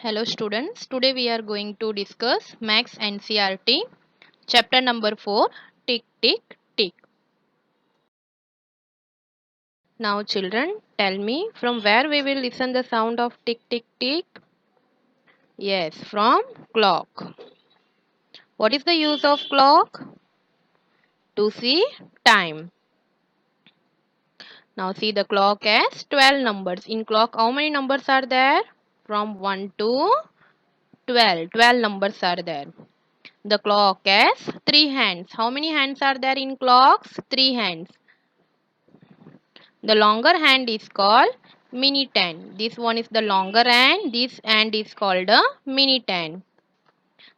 Hello students, today we are going to discuss Max NCERT chapter number 4 Tick Tick Tick. Now children, tell me from where we will listen the sound of tick tick tick? Yes, from clock. What is the use of clock? To see time. Now see the clock has 12 numbers. In clock how many numbers are there? From 1 to 12. 12 numbers are there. The clock has 3 hands. How many hands are there in clocks? 3 hands. The longer hand is called minute hand. This one is the longer hand. This hand is called a minute hand.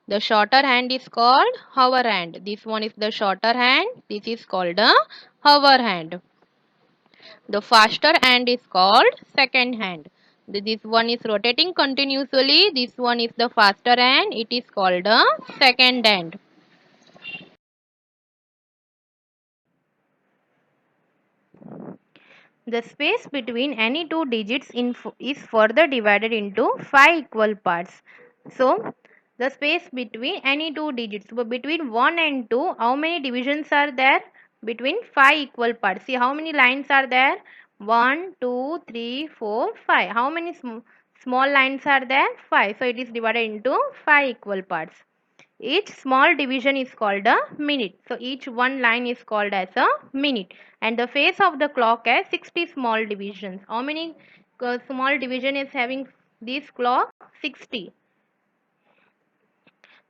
The shorter hand is called hour hand. This one is the shorter hand. This is called a hour hand. The faster hand is called second hand. This one is rotating continuously. This one is the faster hand. It is called a second hand. The space between any two digits is further divided into 5 equal parts. So, the space between any two digits, so between 1 and 2, how many divisions are there? Between 5 equal parts. See how many lines are there? 1, 2, 3, 4, 5. How many small lines are there? 5. So, it is divided into 5 equal parts. Each small division is called a minute. So each one line is called as a minute. And the face of the clock has 60 small divisions. How many small division is having this clock? 60.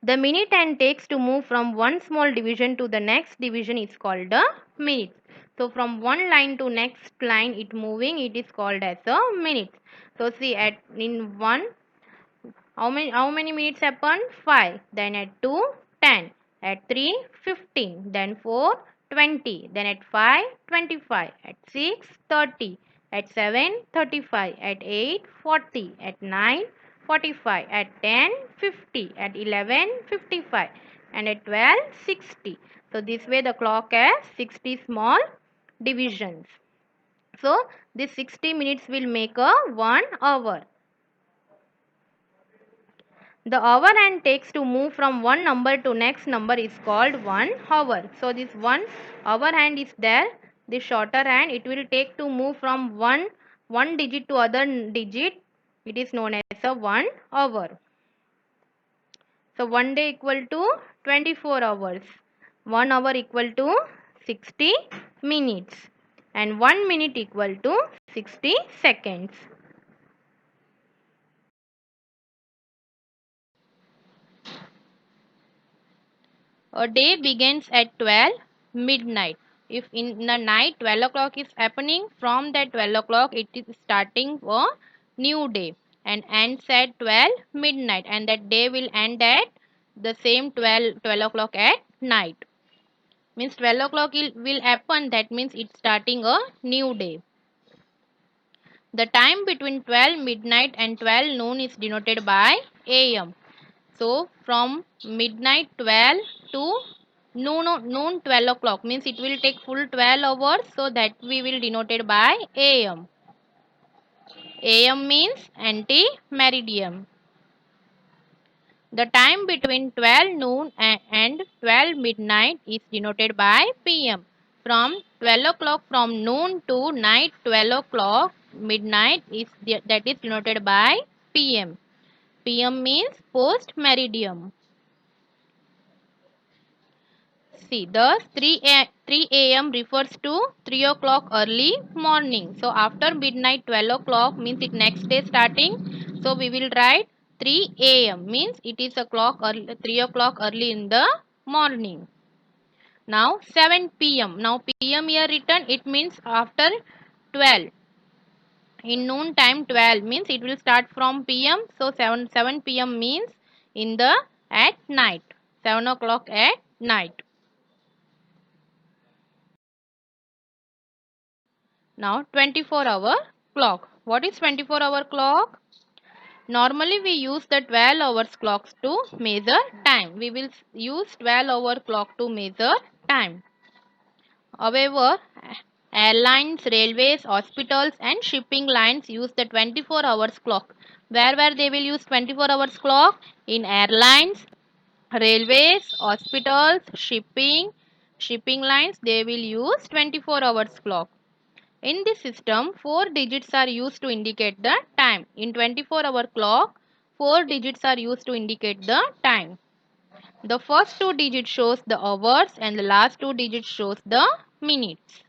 The minute and takes to move from one small division to the next division is called a minute. So from one line to next line it moving, it is called as a minute. So see at in one, how many minutes happen? 5. Then at 2, 10. At 3, 15. Then 4, 20. Then at 5, 25. At 6, 30. At 7, 35. At 8, 40. At 9, 45. At 10, 50. At 11, 55. And at 12, 60. So this way the clock has 60 small divisions. So this 60 minutes will make a 1 hour. The hour hand takes to move from one number to next number is called 1 hour. So this 1 hour hand is there. The shorter hand it will take to move from one digit to other digit. It is known as a 1 hour. So 1 day equal to 24 hours. 1 hour equal to 60 minutes. And 1 minute equal to 60 seconds. A day begins at 12 midnight. If in the night 12 o'clock is happening, from that 12 o'clock it is starting a new day and ends at 12 midnight, and that day will end at the same 12 o'clock at night. Means 12 o'clock will happen, that means it's starting a new day. The time between 12 midnight and 12 noon is denoted by AM. So from midnight 12 to noon 12 o'clock means it will take full 12 hours, so that we will denote it by AM. AM means anti-meridian. The time between 12 noon and 12 midnight is denoted by PM. From 12 o'clock from noon to night 12 o'clock midnight that is denoted by PM. PM means post meridian. See, thus 3 a.m. refers to 3 o'clock early morning. So, after midnight 12 o'clock means it next day starting. So, we will write 3 a.m. means it is 3 o'clock early in the morning. Now, 7 p.m. Now, p.m. here written, it means after 12. In noon time 12 means it will start from p.m. So, 7 p.m. means in the at night. 7 o'clock at night. Now 24-hour clock. What is 24-hour clock? Normally we use the 12 hours clocks to measure time. We will use 12-hour clock to measure time. However, Airlines, railways, hospitals, and shipping lines use the 24 hours clock. Where they will use 24 hours clock? In airlines, railways, hospitals, shipping lines, they will use 24 hours clock. In this system, 4 digits are used to indicate the time. In 24-hour clock, 4 digits are used to indicate the time. The first 2 digits shows the hours and the last 2 digits shows the minutes.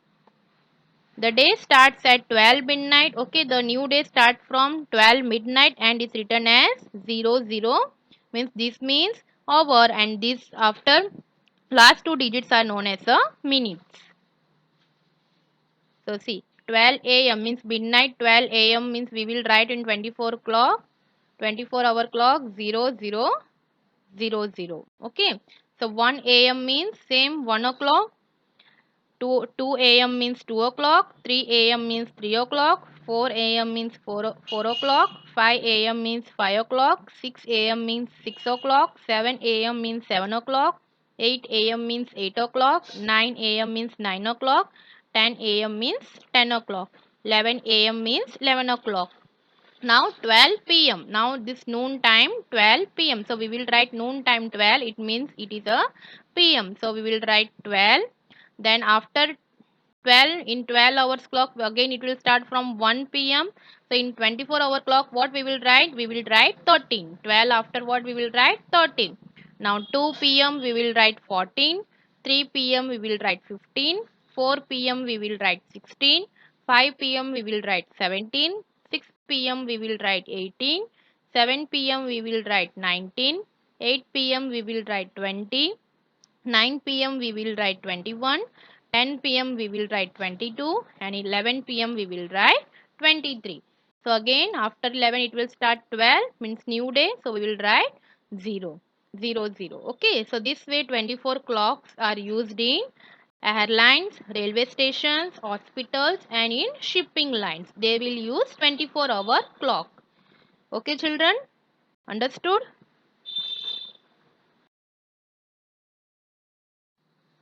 The day starts at 12 midnight. Okay, the new day starts from 12 midnight and is written as 00. Means this means hour, and this after last 2 digits are known as a minutes. So see, 12 a.m. means midnight, 12 a.m. means we will write in 24 clock, 24-hour clock 0000. Okay, so 1 a.m. means same 1 o'clock, 2 a.m. means 2 o'clock, 3 a.m. means 3 o'clock, 4 a.m. means 4 o'clock, 5 a.m. means 5 o'clock, 6 a.m. means 6 o'clock, 7 a.m. means 7 o'clock, 8 a.m. means 8 o'clock, 9 a.m. means 9 o'clock, 10 a.m. means 10 o'clock, 11 a.m. means 11 o'clock. Now 12 p.m. Now this noon time 12 p.m. So we will write noon time 12. It means it is a p.m. So we will write 12. Then after 12, in 12 hours clock again it will start from 1 p.m. So in 24-hour clock what we will write? We will write 13. 12 after what we will write? 13. Now 2 p.m. we will write 14. 3 p.m. we will write 15. 4 p.m. we will write 16. 5 p.m. we will write 17. 6 p.m. we will write 18. 7 p.m. we will write 19. 8 p.m. we will write 20. 9 p.m. we will write 21, 10 p.m. we will write 22, and 11 p.m. we will write 23. So again after 11 it will start 12 means new day, so we will write 0, 0, 0. Okay, so this way 24 clocks are used in airlines, railway stations, hospitals, and in shipping lines. They will use 24-hour clock. Okay children, understood?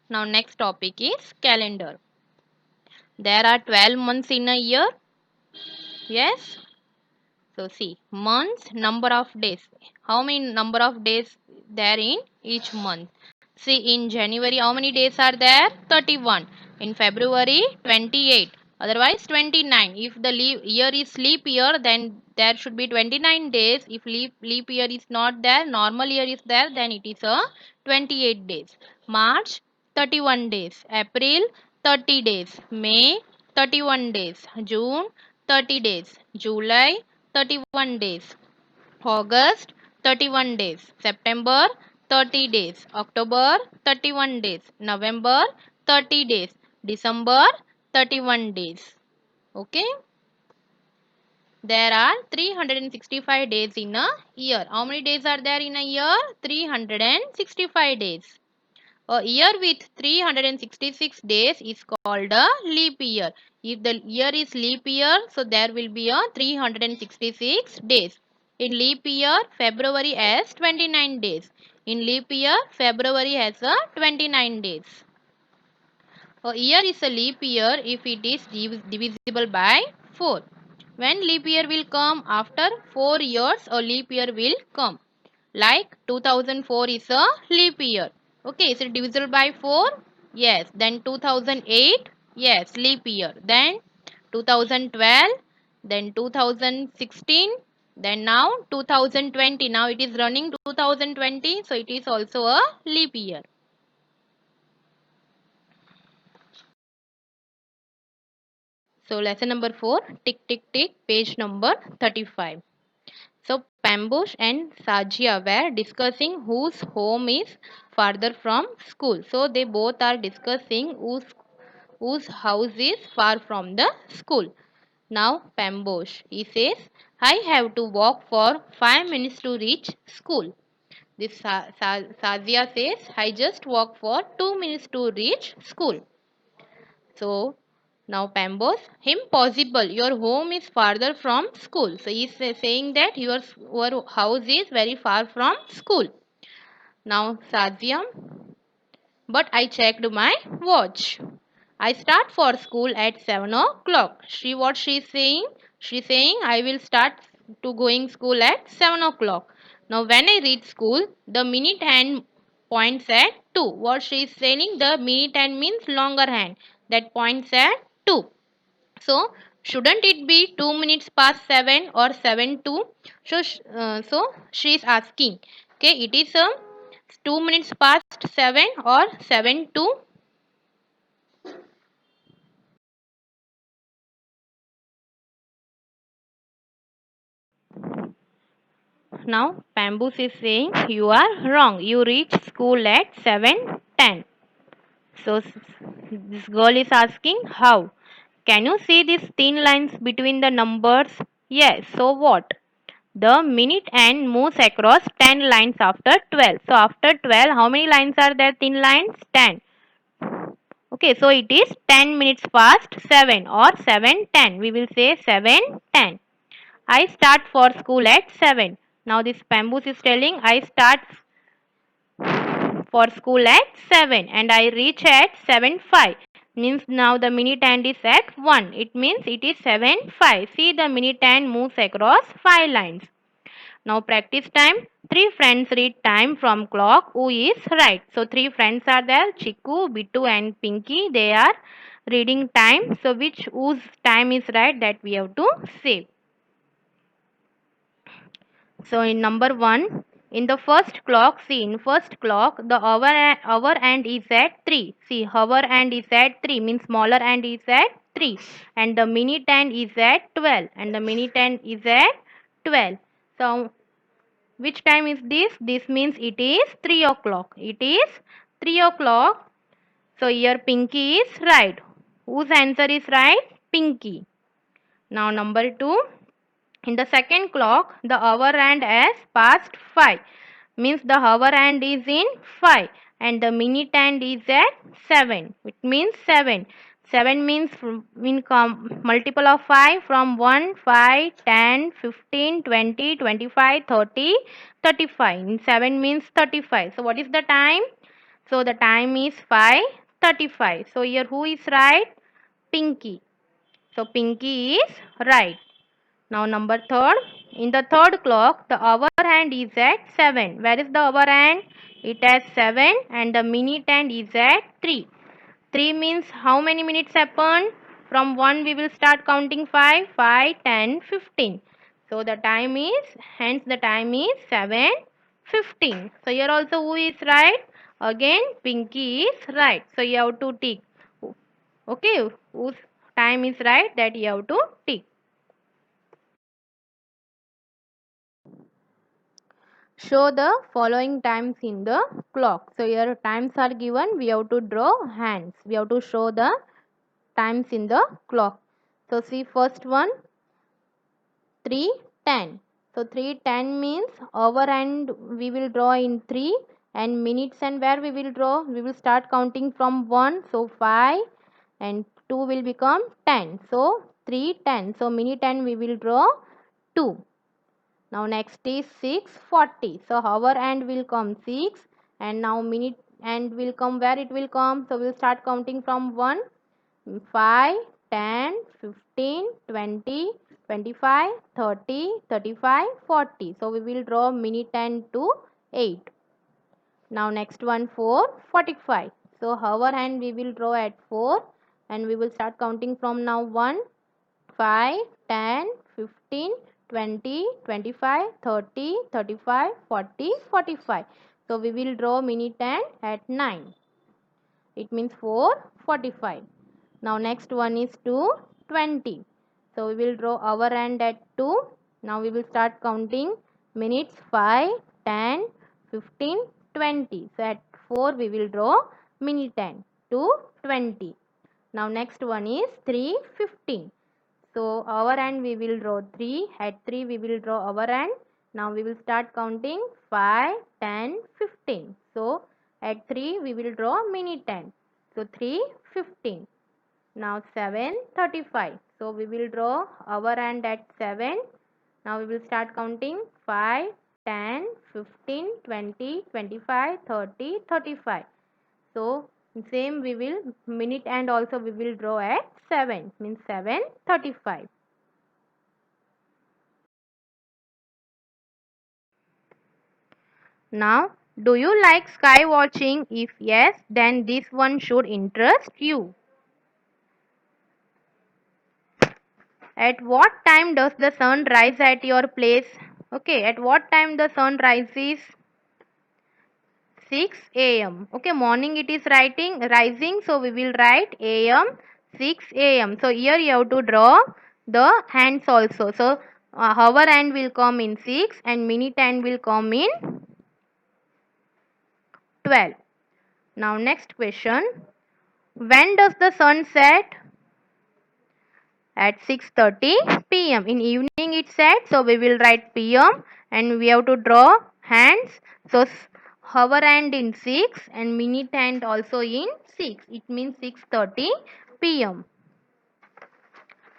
Now next topic is calendar. There are 12 months in a year. Yes. So see, months, number of days. How many number of days there in each month? See, in January, how many days are there? 31. In February, 28. Otherwise, 29. If the year is leap year, then there should be 29 days. If leap year is not there, normal year is there, then it is a 28 days. March, 31 days. April, 30 days. May, 31 days. June, 30 days. July, 31 days. August, 31 days. September, 30 days. October, 31 days. November, 30 days. December, 31 days. Okay. There are 365 days in a year. How many days are there in a year? 365 days. A year with 366 days is called a leap year. If the year is leap year, so there will be a 366 days. In leap year, February has 29 days. In leap year, February has a 29 days. A year is a leap year if it is divisible by 4. When leap year will come? After 4 years, a leap year will come. Like 2004 is a leap year. Okay, is it divisible by 4? Yes. Then 2008? Yes, leap year. Then 2012? Then 2016? Then now 2020. Now it is running 2020. So it is also a leap year. So lesson number 4. Tick, tick, tick. Page number 35. So Pambush and Sajia were discussing whose home is farther from school. So they both are discussing whose house is far from the school. Now Pambush, he says, I have to walk for 5 minutes to reach school. This Sajia says, I just walk for 2 minutes to reach school. So now Pambos, impossible. Your home is farther from school. So he is saying that your house is very far from school. Now Saziam, but I checked my watch. I start for school at 7 o'clock. What she is saying? She's saying I will start to going school at 7 o'clock. Now when I reach school, the minute hand points at 2. What she is saying? The minute hand means longer hand that points at 2. So shouldn't it be 2 minutes past 7 or 7 2? So she is asking. Okay, it is 2 minutes past 7 or 7 2. Now Bamboos is saying you are wrong. You reach school at 7:10. So this girl is asking how? Can you see these thin lines between the numbers? Yes. So what? The minute hand moves across 10 lines after 12. So after 12, how many lines are there? Thin lines? 10. Okay, so it is 10 minutes past 7 or 7:10. We will say 7:10. I start for school at 7. Now this Bamboos is telling I start for school at 7 and I reach at 7:05. Means now the minute hand is at 1. It means it is 7:05. See, the minute hand moves across 5 lines. Now practice time. Three friends read time from clock. Who is right? So three friends are there. Chiku, Bittu and Pinky. They are reading time. So which whose time is right, that we have to say. So in number 1, in the first clock, see, in first clock, the hour hand is at 3. See, hour hand is at 3, means smaller hand is at 3. And the minute hand is at 12. And the minute hand is at 12. So which time is this? This means it is 3 o'clock. It is 3 o'clock. So here Pinky is right. Whose answer is right? Pinky. Now number 2. In the second clock, the hour hand has passed 5. Means the hour hand is in 5 and the minute hand is at 7. It means 7. 7 means multiple of 5 from 1, 5, 10, 15, 20, 25, 30, 35. And 7 means 35. So what is the time? So the time is 5:35. So here who is right? Pinky. So Pinky is right. Now number third, in the third clock, the hour hand is at 7. Where is the hour hand? It has 7 and the minute hand is at 3. 3 means how many minutes happen? From 1 we will start counting 5, 5, 10, 15. So the time is, hence the time is 7:15. So here also who is right? Again Pinky is right. So you have to tick. Okay, whose time is right, that you have to tick. Show the following times in the clock. So here times are given, we have to draw hands. We have to show the times in the clock. So see, first one, 3:10. So 3:10 means hour and we will draw in 3, and minutes and where we will draw, we will start counting from 1. So 5 and 2 will become 10. So 3:10. So minute and we will draw 2. Now next is 6:40. So hour and will come 6 and now minute and will come, where it will come. So we'll start counting from 1, 5, 10, 15, 20, 25, 30, 35, 40. So we will draw minute and to 8. Now next one 4:45. So hour and we will draw at 4 and we will start counting from now 1, 5, 10, 15, 20, 25, 30, 35, 40, 45. So we will draw minute hand at 9. It means 4:45. Now next one is 2:20. So we will draw hour hand at 2. Now we will start counting minutes 5, 10, 15, 20. So at 4 we will draw minute hand 2:20. Now next one is 3:15. So hour and we will draw 3. At 3 we will draw hour and. Now we will start counting 5, 10, 15. So at 3 we will draw minute hand. So 3:15. Now 7:35. So we will draw hour and at 7. Now we will start counting 5, 10, 15, 20, 25, 30, 35. So Same we will minute and also we will draw at 7 means 7:35. Now, do you like sky watching? If yes, then this one should interest you. At what time does the sun rise at your place? Okay, at what time the sun rises? 6 a.m. Okay, morning it is rising, so we will write a.m. 6 a.m. So here you have to draw the hands also. So hour hand will come in 6 and minute hand will come in 12. Now next question. When does the sun set? At 6:30 p.m. In evening it set, so we will write p.m. and we have to draw hands. So hour hand in 6 and minute hand also in 6. It means 6:30 p.m.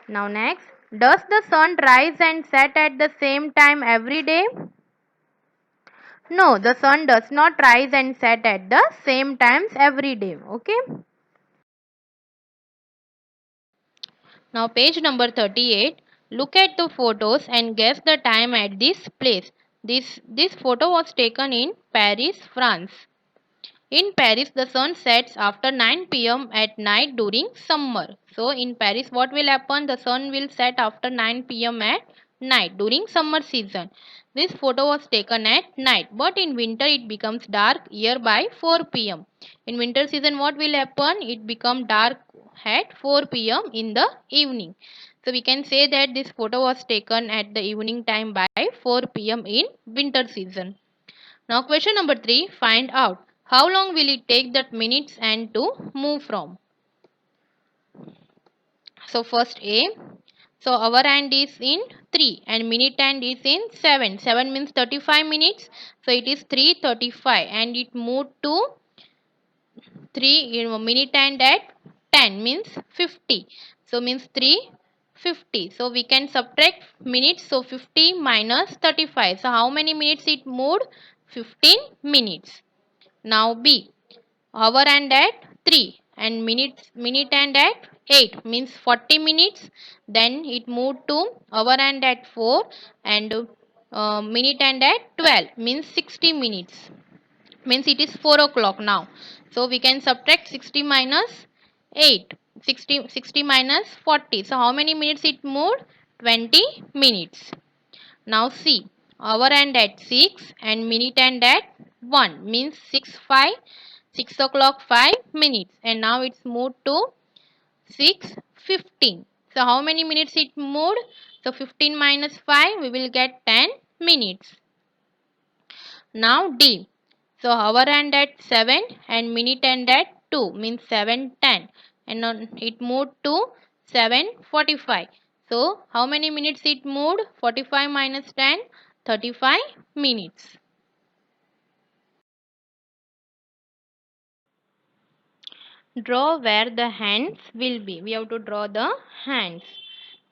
Now next, does the sun rise and set at the same time every day? No, the sun does not rise and set at the same times every day. Okay. Now page number 38. Look at the photos and guess the time at this place. This photo was taken in Paris, France. In Paris, the sun sets after 9 p.m. at night during summer. So in Paris, what will happen? The sun will set after 9 p.m. at night during summer season. This photo was taken at night, but in winter it becomes dark here by 4 p.m. In winter season, what will happen? It become dark at 4 p.m. in the evening. So we can say that this photo was taken at the evening time by 4 p.m. in winter season. Now question number 3, find out how long will it take that minutes and to move from. So first A, so our hand is in 3 and minute hand is in 7. 7 means 35 minutes. So it is 3:35 and it moved to 3 minute hand at 10 means 50. So means 3:50. So we can subtract minutes. So 50 minus 35. So how many minutes it moved? 15 minutes. Now B, hour and at 3 and minute and at 8 means 40 minutes. Then it moved to hour and at 4 and minute and at 12 means 60 minutes. Means it is 4 o'clock now. So we can subtract 60 minus 8. 60 minus 40. So how many minutes it moved? 20 minutes. Now see, hour and at 6 and minute and at 1 means 6 o'clock 5 minutes and now it's moved to 6:15. So how many minutes it moved? So 15 minus 5 we will get 10 minutes. Now D. So hour and at 7 and minute and at 2 means 7:10 and it moved to 7:45. So how many minutes it moved? 45 minus 10, 35 minutes. Draw where the hands will be. We have to draw the hands.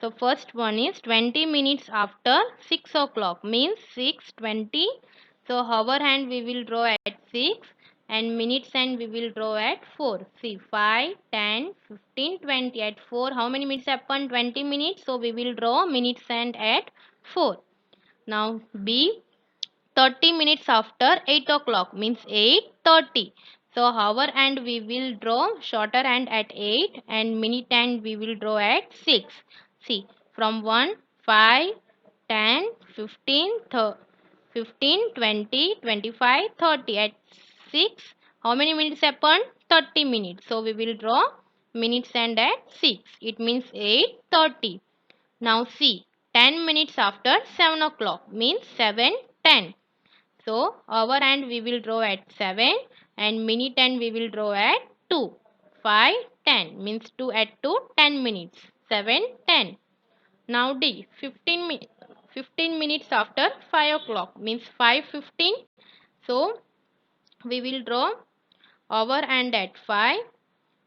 So first one is 20 minutes after 6 o'clock means 6:20. So hour hand we will draw at 6 and minutes hand we will draw at 4. See 5, 10, 15, 20. At 4 how many minutes happen? 20 minutes. So we will draw minutes hand at 4. Now B, 30 minutes after 8 o'clock means 8:30. So hour and we will draw shorter hand at 8 and minute hand we will draw at 6. See from 1, 5, 10, 15, 15, 20, 25, 30. At 6 how many minutes happen? 30 minutes. So we will draw minutes hand at 6. It means 8:30. Now see 10 minutes after 7 o'clock means 7:10. So hour and we will draw at 7 and minute and we will draw at 2. 5, 10 means 2 at 2, 10 minutes. 7, 10. Now D, 15 minutes after 5 o'clock means 5:15. So we will draw hour and at 5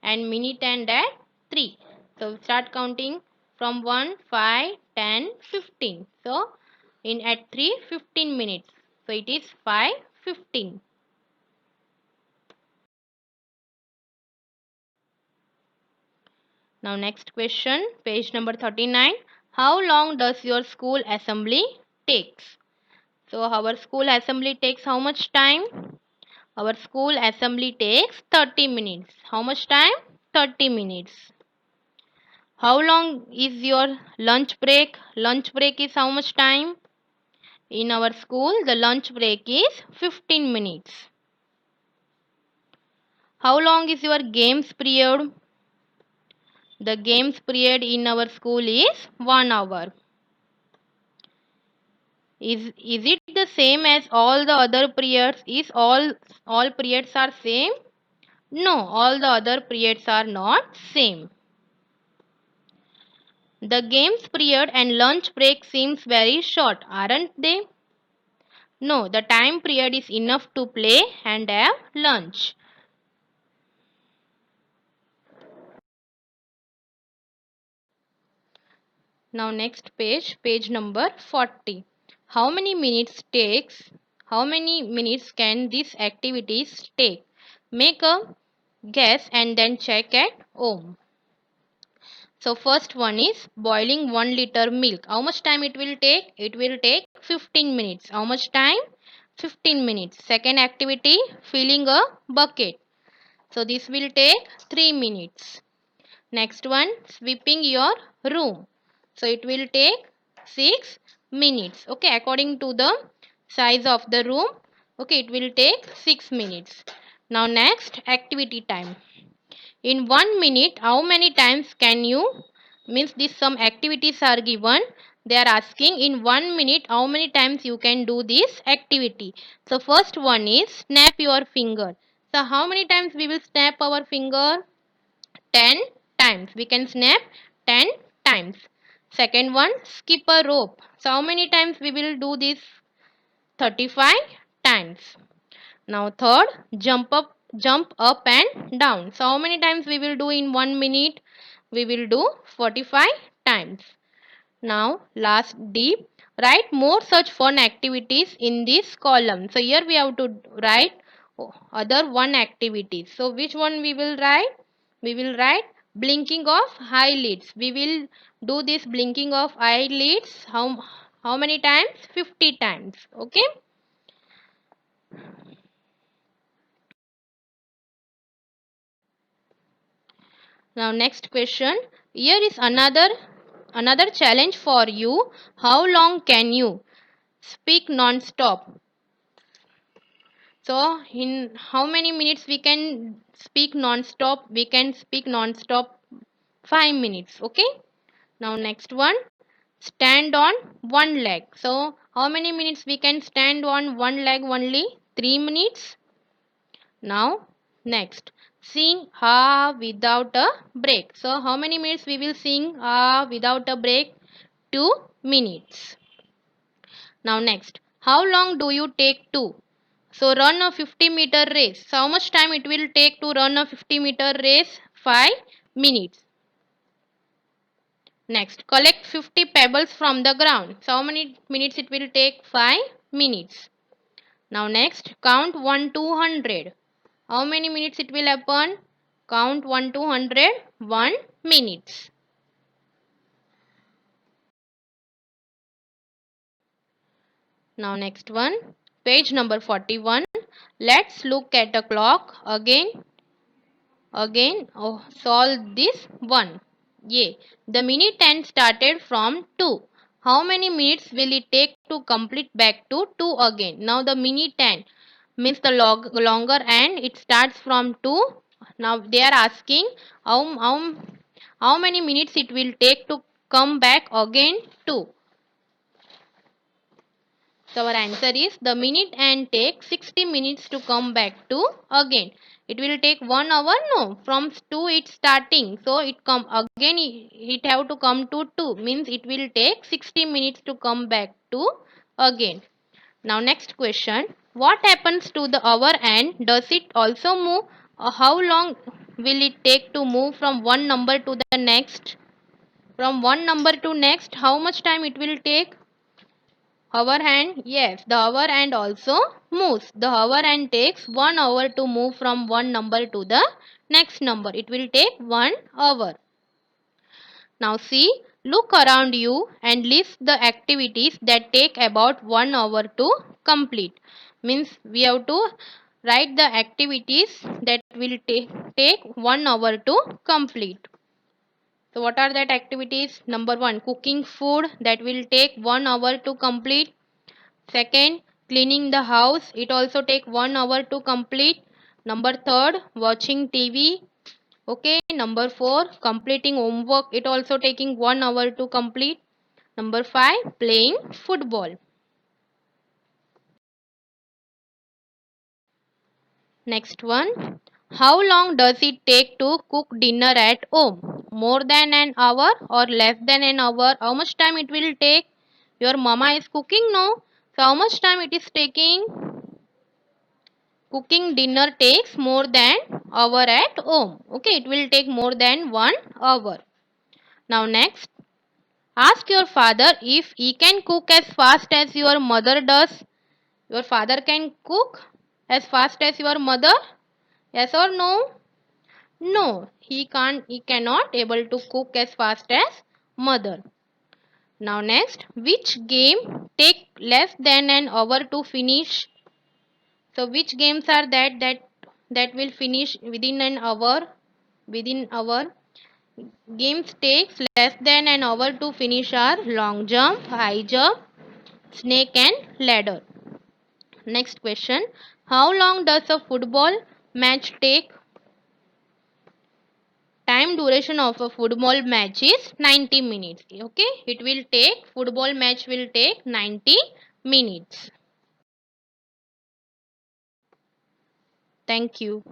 and minute and at 3. So start counting from 1, 5, 10, 15. So in at 3, 15 minutes. So it is 5:15. Now next question, page number 39. How long does your school assembly takes? So our school assembly takes how much time? Our school assembly takes 30 minutes. How much time? 30 minutes. How long is your lunch break? Lunch break is how much time? In our school, the lunch break is 15 minutes. How long is your games period? The games period in our school is 1 hour. Is it the same as all the other periods? Is all periods are same? No, all the other periods are not same. The games period and lunch break seems very short, aren't they? No, the time period is enough to play and have lunch. Now next page, page number 40. How many minutes takes? How many minutes can these activities take? Make a guess and then check at home. So first one is boiling 1 liter milk. How much time it will take? It will take 15 minutes. How much time? 15 minutes. Second activity, filling a bucket. So this will take 3 minutes. Next one, sweeping your room. So it will take 6 minutes. Okay, according to the size of the room. Okay, it will take 6 minutes. Now next, activity time. In 1 minute, how many times can you, means this some activities are given. They are asking in 1 minute how many times you can do this activity. So first one is snap your finger. So how many times we will snap our finger? 10 times. We can snap 10 times. Second one, skip a rope. So how many times we will do this? 35 times. Now third, jump up and down. So how many times we will do in 1 minute? We will do 45 times. Now last D, write more such fun activities in this column. So here we have to write other one activities. So which one we will write? We will write blinking of eyelids. We will do this blinking of eyelids. How many times? 50 times. Okay. Now next question. Here is another challenge for you. How long can you speak non-stop? So in how many minutes we can speak non-stop? We can speak non-stop 5 minutes. Okay. Now next one. Stand on one leg. So how many minutes we can stand on one leg only? 3 minutes. Now next. Sing ah without a break. So how many minutes we will sing ah without a break? 2 minutes. Now next. How long do you take to? So run a 50-meter race. So how much time it will take to run a 50-meter race? 5 minutes. Next, collect 50 pebbles from the ground. So how many minutes it will take? 5 minutes. Now next, count 1 to 100. How many minutes it will happen? Count 1 to 100. 1 minutes. Now next one, page number 41. Let's look at a clock again. Solve this one. Yeah, the minute hand started from 2. How many minutes will it take to complete back to 2 again? Now the minute hand means the longer and it starts from 2. Now they are asking how many minutes it will take to come back again 2. So our answer is the minute and take 60 minutes to come back to again. It will take 1 hour, no, from 2 it's starting. So it come again, it have to come to 2, means it will take 60 minutes to come back to again. Now next question, what happens to the hour and does it also move? How long will it take to move from one number to the next? From one number to next, how much time it will take? Hour hand, yes, the hour hand also moves. The hour hand takes 1 hour to move from one number to the next number. It will take 1 hour. Now see, look around you and list the activities that take about 1 hour to complete. Means we have to write the activities that will take 1 hour to complete. So what are that activities? Number 1, cooking food that will take 1 hour to complete. Second, cleaning the house. It also take 1 hour to complete. Number third, watching TV. Okay. Number 4, completing homework. It also taking 1 hour to complete. Number 5, playing football. Next one. How long does it take to cook dinner at home? More than an hour or less than an hour? How much time it will take? Your mama is cooking, no? So how much time it is taking? Cooking dinner takes more than hour at home. Okay, it will take more than 1 hour. Now next, ask your father if he can cook as fast as your mother does. Your father can cook as fast as your mother? Yes or no? No, he can't. He cannot able to cook as fast as mother. Now next, which game take less than an hour to finish? So which games are that will finish within an hour? Within hour. Games takes less than an hour to finish are long jump, high jump, snake and ladder. Next question. How long does a football match take? Time duration of a football match is 90 minutes. Okay, it will take, football match will take 90 minutes. Thank you.